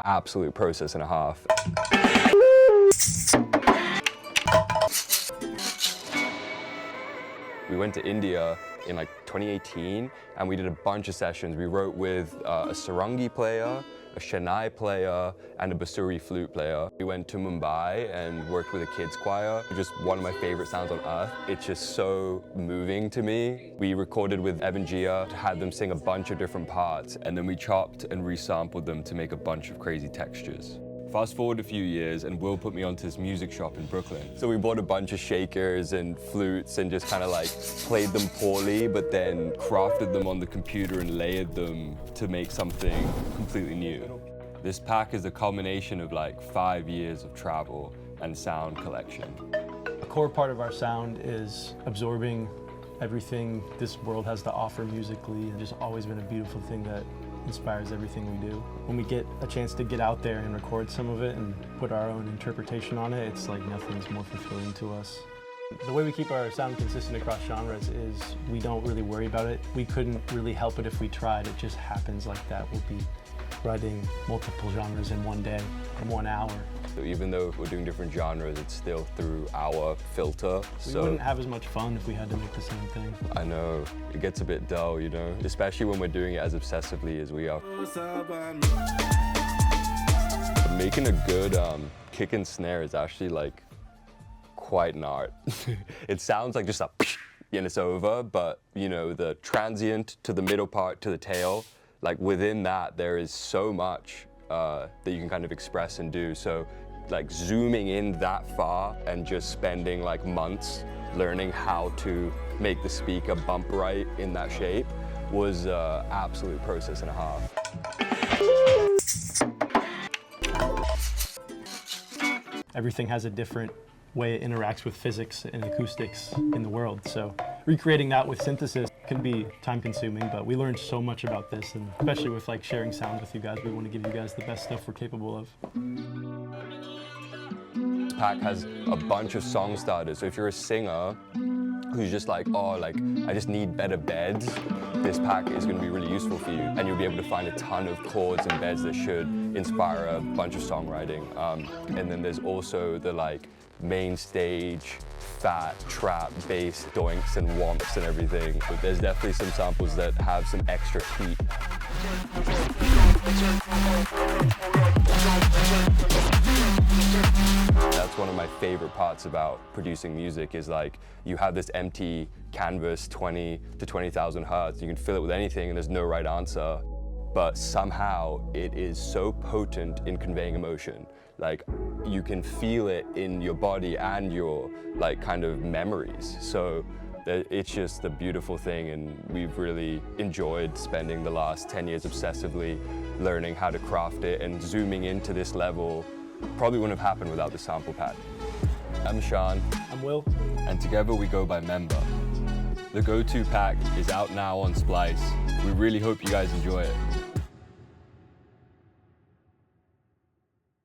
absolute process and a half. We went to India in like 2018 and we did a bunch of sessions. We wrote with a sarangi player, a Shehnai player, and a Bansuri flute player. We went to Mumbai and worked with a kids choir. Just one of my favorite sounds on earth. It's just so moving to me. We recorded with GIIA, had them sing a bunch of different parts, and then we chopped and resampled them to make a bunch of crazy textures. Fast forward a few years and Will put me onto this music shop in Brooklyn. So we bought a bunch of shakers and flutes and just kind of like played them poorly, but then crafted them on the computer and layered them to make something completely new. This pack is a culmination of like 5 years of travel and sound collection. A core part of our sound is absorbing everything this world has to offer musically, and just always been a beautiful thing that inspires everything we do. When we get a chance to get out there and record some of it and put our own interpretation on it, it's like nothing's more fulfilling to us. The way we keep our sound consistent across genres is we don't really worry about it. We couldn't really help it if we tried. It just happens like that. We'll be writing multiple genres in one day, in 1 hour. So even though we're doing different genres, it's still through our filter. We wouldn't have as much fun if we had to make the same thing. I know, it gets a bit dull, you know? Especially when we're doing it as obsessively as we are. Making a good kick and snare is actually like quite an art. It sounds like just a and it's over, but you know, the transient to the middle part to the tail, like within that there is so much that you can kind of express and do. So like zooming in that far and just spending like months learning how to make the speaker bump right in that shape was an absolute process and a half. Everything has a different way it interacts with physics and acoustics in the world. So recreating that with synthesis can be time consuming, but we learned so much about this, and especially with like sharing sound with you guys, we want to give you guys the best stuff we're capable of. This pack has a bunch of song starters. So if you're a singer who's just like, oh, like I just need better beds, this pack is going to be really useful for you, and you'll be able to find a ton of chords and beds that should inspire a bunch of songwriting. And then there's also the like main stage, fat, trap, bass, doinks and womps and everything. But there's definitely some samples that have some extra heat. That's one of my favorite parts about producing music is like you have this empty canvas, 20 to 20,000 hertz. You can fill it with anything and there's no right answer. But somehow it is so potent in conveying emotion. Like you can feel it in your body and your like kind of memories. So it's just a beautiful thing, and we've really enjoyed spending the last 10 years obsessively learning how to craft it, and zooming into this level probably wouldn't have happened without the sample pack. I'm Sean. I'm Will. And together we go by MEMBA. The Go-To pack is out now on Splice. We really hope you guys enjoy it.